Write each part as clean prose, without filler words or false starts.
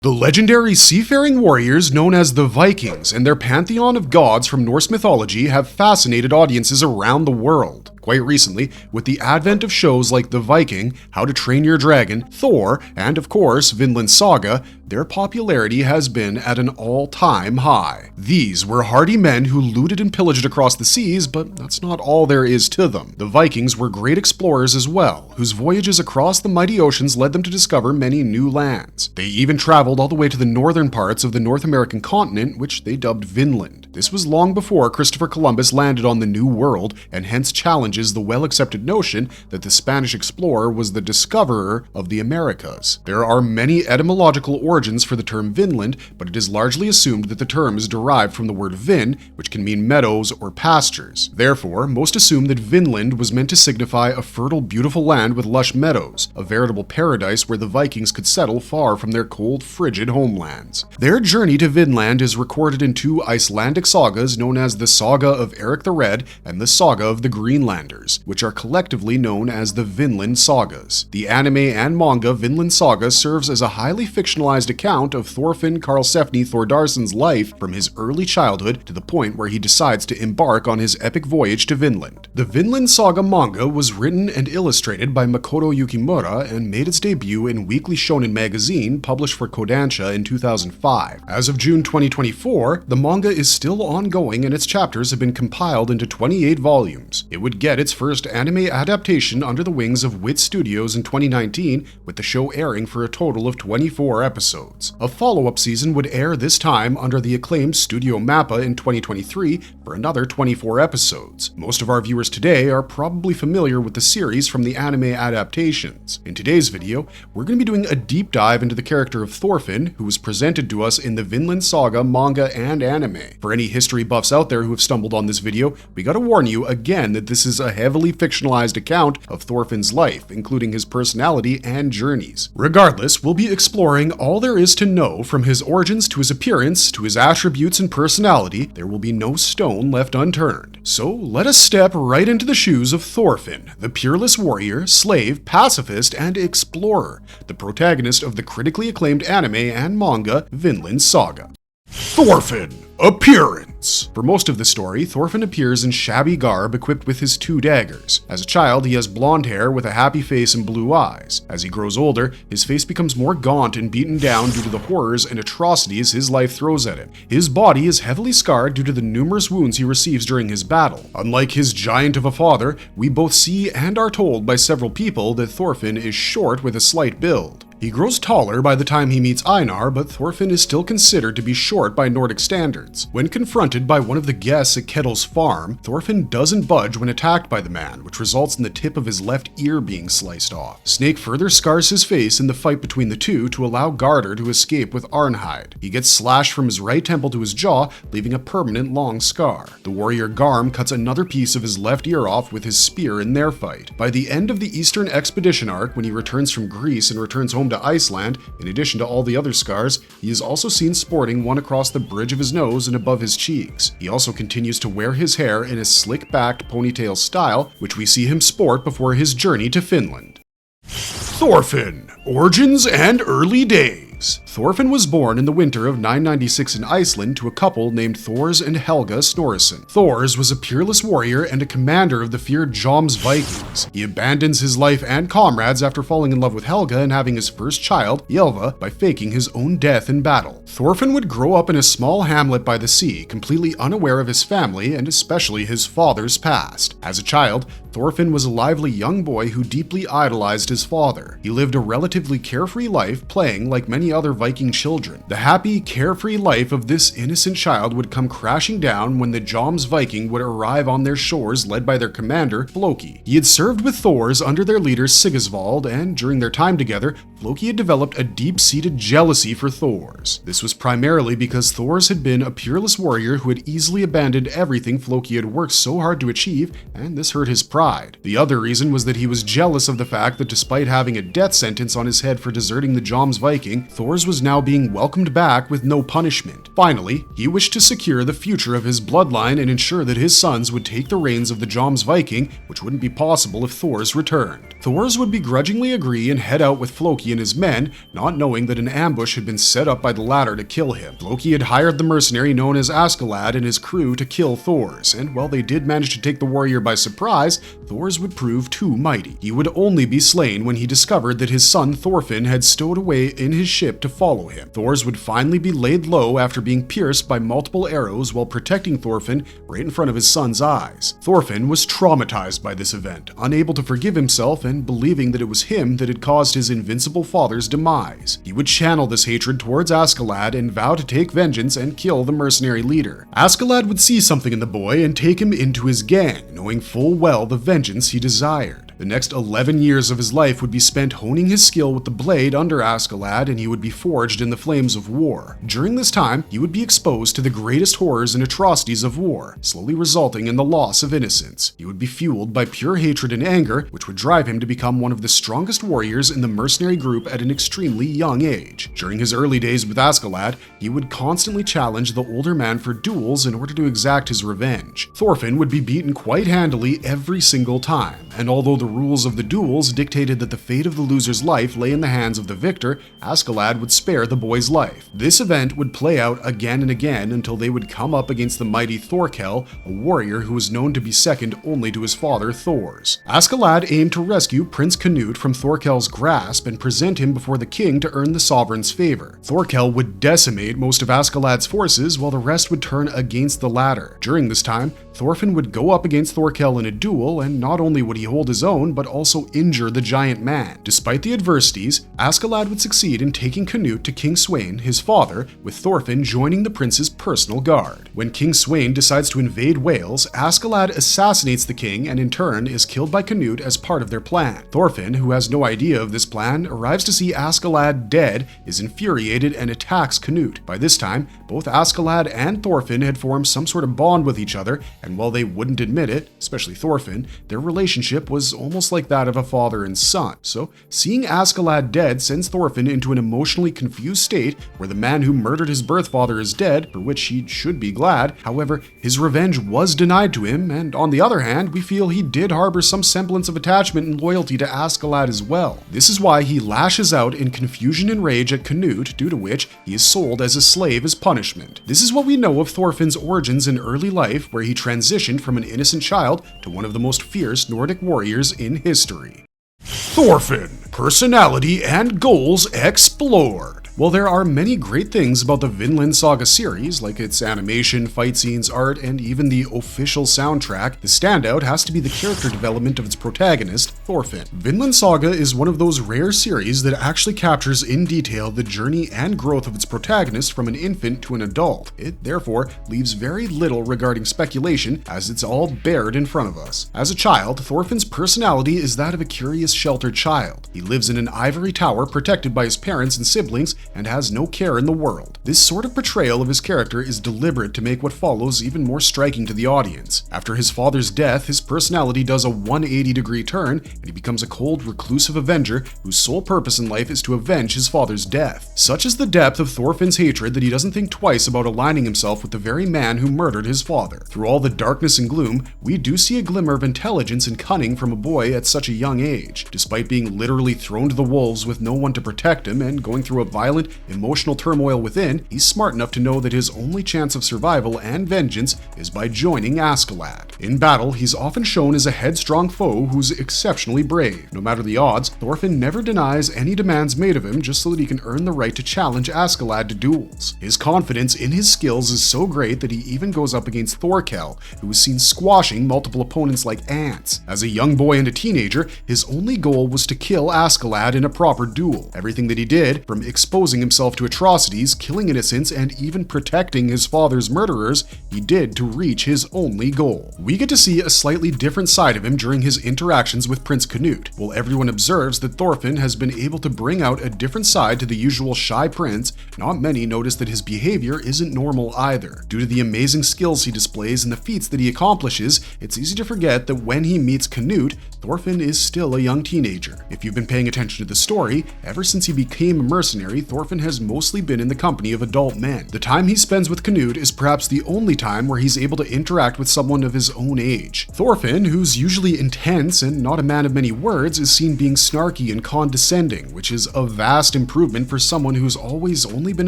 The legendary seafaring warriors known as the Vikings and their pantheon of gods from Norse mythology have fascinated audiences around the world. Quite recently, with the advent of shows like The Viking, How to Train Your Dragon, Thor, and of course, Vinland Saga, their popularity has been at an all-time high. These were hardy men who looted and pillaged across the seas, but that's not all there is to them. The Vikings were great explorers as well, whose voyages across the mighty oceans led them to discover many new lands. They even traveled all the way to the northern parts of the North American continent, which they dubbed Vinland. This was long before Christopher Columbus landed on the New World, and hence challenges the well-accepted notion that the Spanish explorer was the discoverer of the Americas. There are many etymological origins for the term Vinland, but it is largely assumed that the term is derived from the word vin, which can mean meadows or pastures. Therefore, most assume that Vinland was meant to signify a fertile, beautiful land with lush meadows, a veritable paradise where the Vikings could settle far from their cold, frigid homelands. Their journey to Vinland is recorded in two Icelandic sagas known as the Saga of Eric the Red and the Saga of the Greenlanders, which are collectively known as the Vinland Sagas. The anime and manga Vinland Saga serves as a highly fictionalized account of Thorfinn Karlsefni Thordarson's life from his early childhood to the point where he decides to embark on his epic voyage to Vinland. The Vinland Saga manga was written and illustrated by Makoto Yukimura and made its debut in Weekly Shonen magazine published for Kodansha in 2005. As of June 2024, the manga is still ongoing and its chapters have been compiled into 28 volumes. It would get its first anime adaptation under the wings of WIT Studios in 2019, with the show airing for a total of 24 episodes. A follow-up season would air this time under the acclaimed Studio Mappa in 2023 for another 24 episodes. Most of our viewers today are probably familiar with the series from the anime adaptations. In today's video, we're going to be doing a deep dive into the character of Thorfinn, who was presented to us in the Vinland Saga manga and anime. For any history buffs out there who have stumbled on this video, we gotta warn you again that this is a heavily fictionalized account of Thorfinn's life, including his personality and journeys. Regardless, we'll be exploring all there is to know from his origins to his appearance to his attributes and personality. There will be no stone left unturned. So let us step right into the shoes of Thorfinn, the peerless warrior, slave, pacifist, and explorer, the protagonist of the critically acclaimed anime and manga Vinland Saga. Thorfinn. Appearance. For most of the story, Thorfinn appears in shabby garb equipped with his two daggers. As a child, he has blonde hair with a happy face and blue eyes. As he grows older, his face becomes more gaunt and beaten down due to the horrors and atrocities his life throws at him. His body is heavily scarred due to the numerous wounds he receives during his battle. Unlike his giant of a father, we both see and are told by several people that Thorfinn is short with a slight build. He grows taller by the time he meets Einar, but Thorfinn is still considered to be short by Nordic standards. When confronted by one of the guests at Ketil's farm, Thorfinn doesn't budge when attacked by the man, which results in the tip of his left ear being sliced off. Snake further scars his face in the fight between the two to allow Gardr to escape with Arnheid. He gets slashed from his right temple to his jaw, leaving a permanent long scar. The warrior Garm cuts another piece of his left ear off with his spear in their fight. By the end of the Eastern Expedition arc, when he returns from Greece and returns home to Iceland, in addition to all the other scars, he is also seen sporting one across the bridge of his nose and above his cheeks. He also continues to wear his hair in a slick-backed ponytail style, which we see him sport before his journey to Finland. Thorfinn. Origins and early days. Thorfinn was born in the winter of 996 in Iceland to a couple named Thors and Helga Snorrisson. Thors was a peerless warrior and a commander of the feared Joms Vikings. He abandons his life and comrades after falling in love with Helga and having his first child, Ylva, by faking his own death in battle. Thorfinn would grow up in a small hamlet by the sea, completely unaware of his family and especially his father's past. As a child, Thorfinn was a lively young boy who deeply idolized his father. He lived a relatively carefree life, playing like many other Viking children. The happy, carefree life of this innocent child would come crashing down when the Joms Viking would arrive on their shores led by their commander, Floki. He had served with Thors under their leader Sigisvald, and during their time together, Floki had developed a deep-seated jealousy for Thors. This was primarily because Thors had been a peerless warrior who had easily abandoned everything Floki had worked so hard to achieve, and this hurt his pride pride. The other reason was that he was jealous of the fact that despite having a death sentence on his head for deserting the Jomsviking, Thor's was now being welcomed back with no punishment. Finally, he wished to secure the future of his bloodline and ensure that his sons would take the reins of the Jomsviking, which wouldn't be possible if Thor's returned. Thor's would begrudgingly agree and head out with Floki and his men, not knowing that an ambush had been set up by the latter to kill him. Floki had hired the mercenary known as Askeladd and his crew to kill Thor's, and while they did manage to take the warrior by surprise, Thor's would prove too mighty. He would only be slain when he discovered that his son Thorfinn had stowed away in his ship to follow him. Thor's would finally be laid low after being pierced by multiple arrows while protecting Thorfinn right in front of his son's eyes. Thorfinn was traumatized by this event, unable to forgive himself and believing that it was him that had caused his invincible father's demise. He would channel this hatred towards Askeladd and vow to take vengeance and kill the mercenary leader. Askeladd would see something in the boy and take him into his gang, knowing full well the vengeance he desired. The next 11 years of his life would be spent honing his skill with the blade under Askeladd, and he would be forged in the flames of war. During this time, he would be exposed to the greatest horrors and atrocities of war, slowly resulting in the loss of innocence. He would be fueled by pure hatred and anger, which would drive him to become one of the strongest warriors in the mercenary group at an extremely young age. During his early days with Askeladd, he would constantly challenge the older man for duels in order to exact his revenge. Thorfinn would be beaten quite handily every single time, and although the rules of the duels dictated that the fate of the loser's life lay in the hands of the victor, Askeladd would spare the boy's life. This event would play out again and again until they would come up against the mighty Thorkel, a warrior who was known to be second only to his father Thor's. Askeladd aimed to rescue Prince Canute from Thorkel's grasp and present him before the king to earn the sovereign's favor. Thorkel would decimate most of Askeladd's forces while the rest would turn against the latter. During this time, Thorfinn would go up against Thorkel in a duel, and not only would he hold his own, but also injure the giant man. Despite the adversities, Askeladd would succeed in taking Canute to King Sweyn, his father, with Thorfinn joining the prince's personal guard. When King Sweyn decides to invade Wales, Askeladd assassinates the king and in turn is killed by Canute as part of their plan. Thorfinn, who has no idea of this plan, arrives to see Askeladd dead, is infuriated and attacks Canute. By this time, both Askeladd and Thorfinn had formed some sort of bond with each other, and while they wouldn't admit it, especially Thorfinn, their relationship was almost like that of a father and son. So, seeing Askeladd dead sends Thorfinn into an emotionally confused state where the man who murdered his birth father is dead, for which he should be glad. However, his revenge was denied to him, and on the other hand, we feel he did harbor some semblance of attachment and loyalty to Askeladd as well. This is why he lashes out in confusion and rage at Canute, due to which he is sold as a slave as punishment. This is what we know of Thorfinn's origins in early life, where he transitioned from an innocent child to one of the most fierce Nordic warriors in history. Thorfinn, personality and goals explored. While there are many great things about the Vinland Saga series, like its animation, fight scenes, art, and even the official soundtrack, the standout has to be the character development of its protagonist, Thorfinn. Vinland Saga is one of those rare series that actually captures in detail the journey and growth of its protagonist from an infant to an adult. It, therefore, leaves very little regarding speculation, as it's all bared in front of us. As a child, Thorfinn's personality is that of a curious, sheltered child. He lives in an ivory tower protected by his parents and siblings, and has no care in the world. This sort of portrayal of his character is deliberate to make what follows even more striking to the audience. After his father's death, his personality does a 180-degree turn, and he becomes a cold, reclusive avenger whose sole purpose in life is to avenge his father's death. Such is the depth of Thorfinn's hatred that he doesn't think twice about aligning himself with the very man who murdered his father. Through all the darkness and gloom, we do see a glimmer of intelligence and cunning from a boy at such a young age. Despite being literally thrown to the wolves with no one to protect him and going through a violent, emotional turmoil within, he's smart enough to know that his only chance of survival and vengeance is by joining Askeladd. In battle, he's often shown as a headstrong foe who's exceptionally brave. No matter the odds, Thorfinn never denies any demands made of him just so that he can earn the right to challenge Askeladd to duels. His confidence in his skills is so great that he even goes up against Thorkel, who is seen squashing multiple opponents like ants. As a young boy and a teenager, his only goal was to kill Askeladd in a proper duel. Everything that he did, from exposing exposing himself to atrocities, killing innocents, and even protecting his father's murderers, he did to reach his only goal. We get to see a slightly different side of him during his interactions with Prince Canute. While everyone observes that Thorfinn has been able to bring out a different side to the usual shy prince, not many notice that his behavior isn't normal either. Due to the amazing skills he displays and the feats that he accomplishes, it's easy to forget that when he meets Canute, Thorfinn is still a young teenager. If you've been paying attention to the story, ever since he became a mercenary, Thorfinn has mostly been in the company of adult men. The time he spends with Canute is perhaps the only time where he's able to interact with someone of his own age. Thorfinn, who's usually intense and not a man of many words, is seen being snarky and condescending, which is a vast improvement for someone who's always only been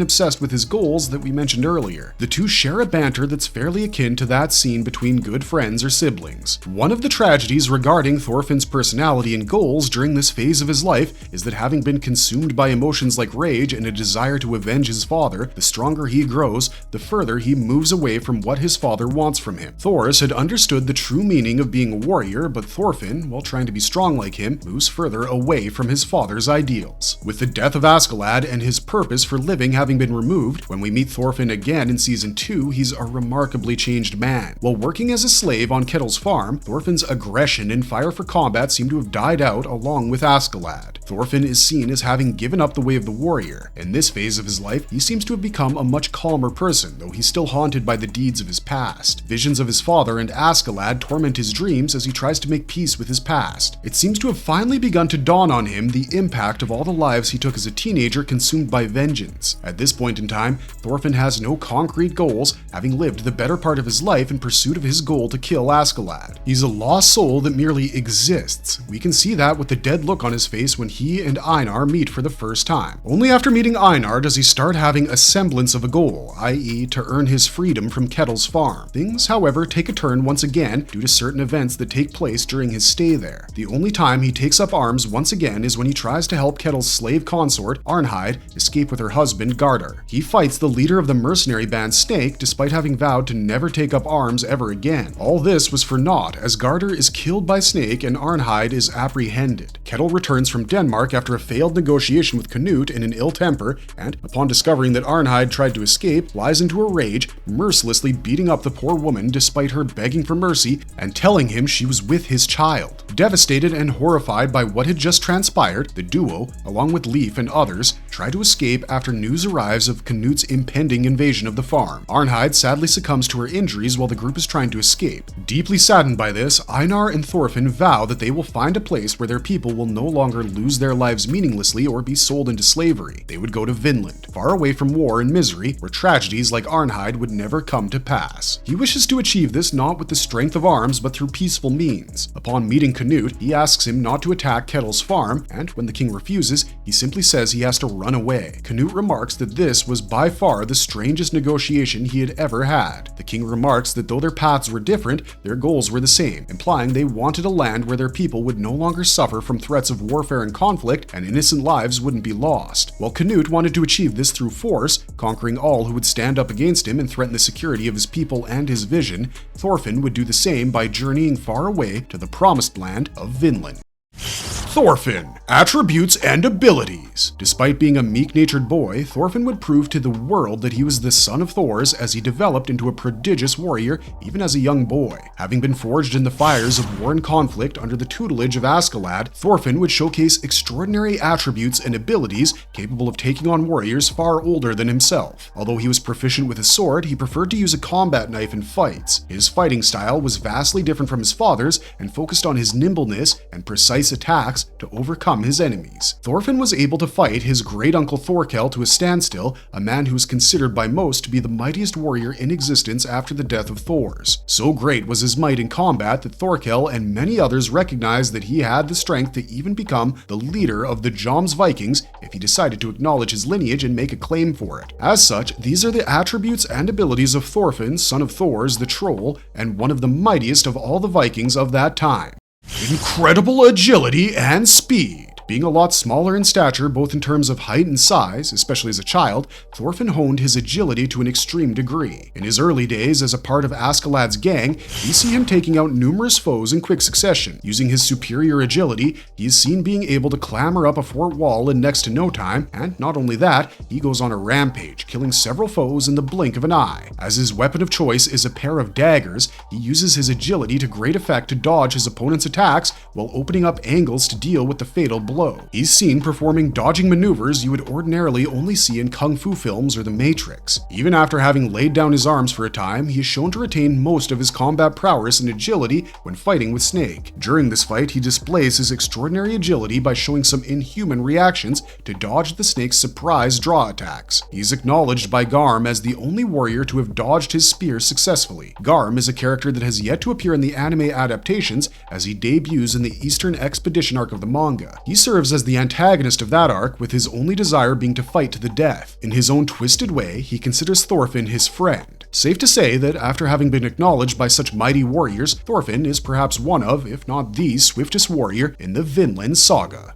obsessed with his goals that we mentioned earlier. The two share a banter that's fairly akin to that seen between good friends or siblings. One of the tragedies regarding Thorfinn's personality and goals during this phase of his life is that having been consumed by emotions like rage and a desire to avenge his father, the stronger he grows, the further he moves away from what his father wants from him. Thor's had understood the true meaning of being a warrior, but Thorfinn, while trying to be strong like him, moves further away from his father's ideals. With the death of Askeladd and his purpose for living having been removed, when we meet Thorfinn again in Season 2, he's a remarkably changed man. While working as a slave on Ketil's farm, Thorfinn's aggression and fire for combat seem to have died out along with Askeladd. Thorfinn is seen as having given up the way of the warrior. In this phase of his life, he seems to have become a much calmer person, though he's still haunted by the deeds of his past. Visions of his father and Askeladd torment his dreams as he tries to make peace with his past. It seems to have finally begun to dawn on him the impact of all the lives he took as a teenager consumed by vengeance. At this point in time, Thorfinn has no concrete goals, having lived the better part of his life in pursuit of his goal to kill Askeladd. He's a lost soul that merely exists. We can see that with the dead look on his face when he and Einar meet for the first time. Only after meeting Einar does he start having a semblance of a goal, i.e. to earn his freedom from Ketil's farm. Things, however, take a turn once again due to certain events that take place during his stay there. The only time he takes up arms once again is when he tries to help Ketil's slave consort, Arnheid, escape with her husband, Gardar. He fights the leader of the mercenary band Snake despite having vowed to never take up arms ever again. All this was for naught, as Gardar is killed by Snake and Arnheid is apprehended. Ketil returns from Denmark after a failed negotiation with Canute in an ill temper, and upon discovering that Arnheid tried to escape, flies into a rage, mercilessly beating up the poor woman despite her begging for mercy and telling him she was with his child. Devastated and horrified by what had just transpired, the duo, along with Leif and others, try to escape after news arrives of Canute's impending invasion of the farm. Arnheid sadly succumbs to her injuries while the group is trying to escape. Deeply saddened by this, Einar and Thorfinn vow that they will find a place where their people will no longer lose their lives meaninglessly or be sold into slavery. They would go to Vinland, far away from war and misery, where tragedies like Arnheid would never come to pass. He wishes to achieve this not with the strength of arms, but through peaceful means. Upon meeting Canute, he asks him not to attack Ketil's farm, and when the king refuses, he simply says he has to run away. Canute remarks that this was by far the strangest negotiation he had ever had. The king remarks that though their paths were different, their goals were the same, implying they wanted a land where their people would no longer suffer from threats of warfare and conflict, and innocent lives wouldn't be lost. While Canute wanted to achieve this through force, conquering all who would stand up against him and threaten the security of his people and his vision, Thorfinn would do the same by journeying far away to the promised land of Vinland. Thorfinn, attributes and abilities. Despite being a meek-natured boy, Thorfinn would prove to the world that he was the son of Thor's as he developed into a prodigious warrior even as a young boy. Having been forged in the fires of war and conflict under the tutelage of Askeladd, Thorfinn would showcase extraordinary attributes and abilities capable of taking on warriors far older than himself. Although he was proficient with a sword, he preferred to use a combat knife in fights. His fighting style was vastly different from his father's and focused on his nimbleness and precise attacks to overcome his enemies. Thorfinn was able to fight his great-uncle Thorkel to a standstill, a man who is considered by most to be the mightiest warrior in existence after the death of Thor's. So great was his might in combat that Thorkel and many others recognized that he had the strength to even become the leader of the Joms Vikings if he decided to acknowledge his lineage and make a claim for it. As such, these are the attributes and abilities of Thorfinn, son of Thor's the Troll, and one of the mightiest of all the Vikings of that time. Incredible agility and speed. Being a lot smaller in stature, both in terms of height and size, especially as a child, Thorfinn honed his agility to an extreme degree. In his early days as a part of Askeladd's gang, we see him taking out numerous foes in quick succession. Using his superior agility, he is seen being able to clamber up a fort wall in next to no time, and not only that, he goes on a rampage, killing several foes in the blink of an eye. As his weapon of choice is a pair of daggers, he uses his agility to great effect to dodge his opponent's attacks while opening up angles to deal with the fatal blow. He's seen performing dodging maneuvers you would ordinarily only see in kung fu films or the Matrix. Even after having laid down his arms for a time, he is shown to retain most of his combat prowess and agility when fighting with Snake. During this fight, he displays his extraordinary agility by showing some inhuman reactions to dodge the Snake's surprise draw attacks. He's acknowledged by Garm as the only warrior to have dodged his spear successfully. Garm is a character that has yet to appear in the anime adaptations, as he debuts in the Eastern Expedition arc of the manga. He serves as the antagonist of that arc, with his only desire being to fight to the death. In his own twisted way, he considers Thorfinn his friend. Safe to say that after having been acknowledged by such mighty warriors, Thorfinn is perhaps one of, if not the swiftest warrior in the Vinland Saga.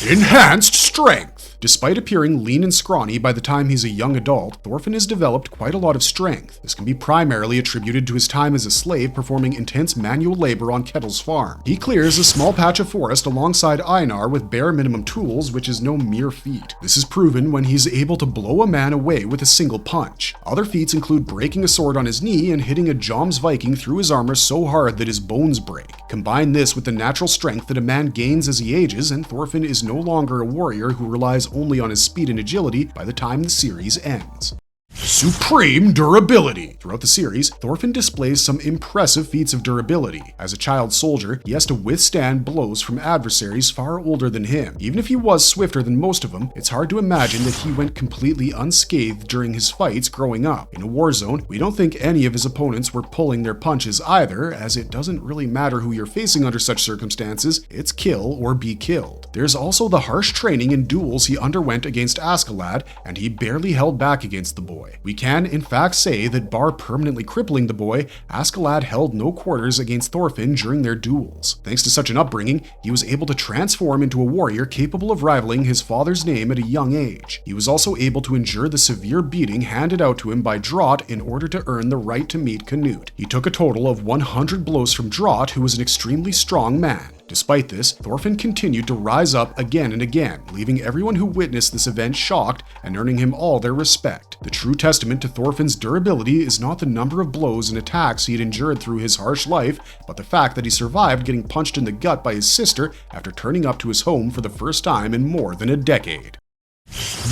Enhanced Strength! Despite appearing lean and scrawny by the time he's a young adult, Thorfinn has developed quite a lot of strength. This can be primarily attributed to his time as a slave performing intense manual labor on Ketil's farm. He clears a small patch of forest alongside Einar with bare minimum tools, which is no mere feat. This is proven when he's able to blow a man away with a single punch. Other feats include breaking a sword on his knee and hitting a Joms Viking through his armor so hard that his bones break. Combine this with the natural strength that a man gains as he ages, and Thorfinn is no longer a warrior who relies only on his speed and agility by the time the series ends. Supreme Durability! Throughout the series, Thorfinn displays some impressive feats of durability. As a child soldier, he has to withstand blows from adversaries far older than him. Even if he was swifter than most of them, it's hard to imagine that he went completely unscathed during his fights growing up. In a war zone, we don't think any of his opponents were pulling their punches either, as it doesn't really matter who you're facing under such circumstances, it's kill or be killed. There's also the harsh training and duels he underwent against Askeladd, and he barely held back against the boy. We can, in fact, say that bar permanently crippling the boy, Askeladd held no quarters against Thorfinn during their duels. Thanks to such an upbringing, he was able to transform into a warrior capable of rivaling his father's name at a young age. He was also able to endure the severe beating handed out to him by Drott in order to earn the right to meet Canute. He took a total of 100 blows from Drott, who was an extremely strong man. Despite this, Thorfinn continued to rise up again and again, leaving everyone who witnessed this event shocked and earning him all their respect. The true testament to Thorfinn's durability is not the number of blows and attacks he had endured through his harsh life, but the fact that he survived getting punched in the gut by his sister after turning up to his home for the first time in more than a decade.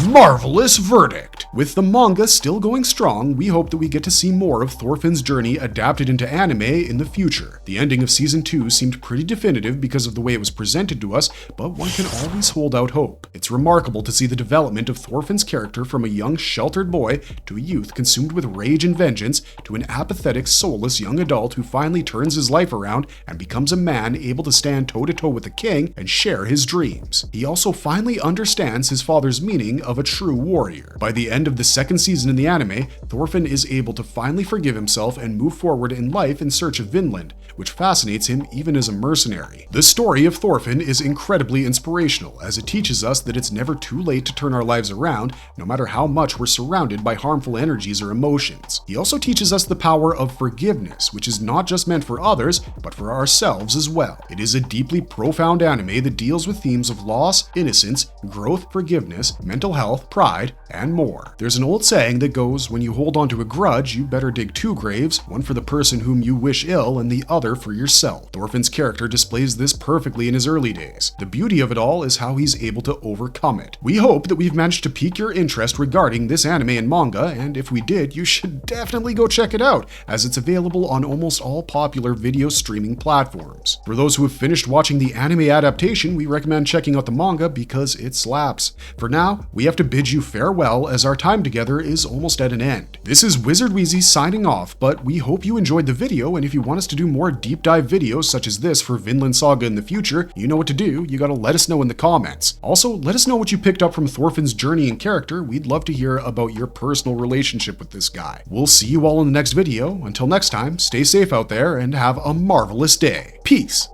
Marvelous Verdict! With the manga still going strong, we hope that we get to see more of Thorfinn's journey adapted into anime in the future. The ending of Season 2 seemed pretty definitive because of the way it was presented to us, but one can always hold out hope. It's remarkable to see the development of Thorfinn's character from a young, sheltered boy to a youth consumed with rage and vengeance to an apathetic, soulless young adult who finally turns his life around and becomes a man able to stand toe-to-toe with the king and share his dreams. He also finally understands his father's meaning of a true warrior. By the end of the second season in the anime, Thorfinn is able to finally forgive himself and move forward in life in search of Vinland, which fascinates him even as a mercenary. The story of Thorfinn is incredibly inspirational, as it teaches us that it's never too late to turn our lives around, no matter how much we're surrounded by harmful energies or emotions. He also teaches us the power of forgiveness, which is not just meant for others, but for ourselves as well. It is a deeply profound anime that deals with themes of loss, innocence, growth, forgiveness, mental health, pride, and more. There's an old saying that goes, when you hold on to a grudge, you better dig two graves, one for the person whom you wish ill and the other for yourself. Thorfinn's character displays this perfectly in his early days. The beauty of it all is how he's able to overcome it. We hope that we've managed to pique your interest regarding this anime and manga, and if we did, you should definitely go check it out, as it's available on almost all popular video streaming platforms. For those who have finished watching the anime adaptation, we recommend checking out the manga because it slaps. For now, we have to bid you farewell as our time together is almost at an end. This is Wizard Wheezy signing off, but we hope you enjoyed the video, and if you want us to do more deep dive videos such as this for Vinland Saga in the future, you know what to do, you gotta let us know in the comments. Also, let us know what you picked up from Thorfinn's journey and character. We'd love to hear about your personal relationship with this guy. We'll see you all in the next video. Until next time, stay safe out there and have a marvelous day. Peace!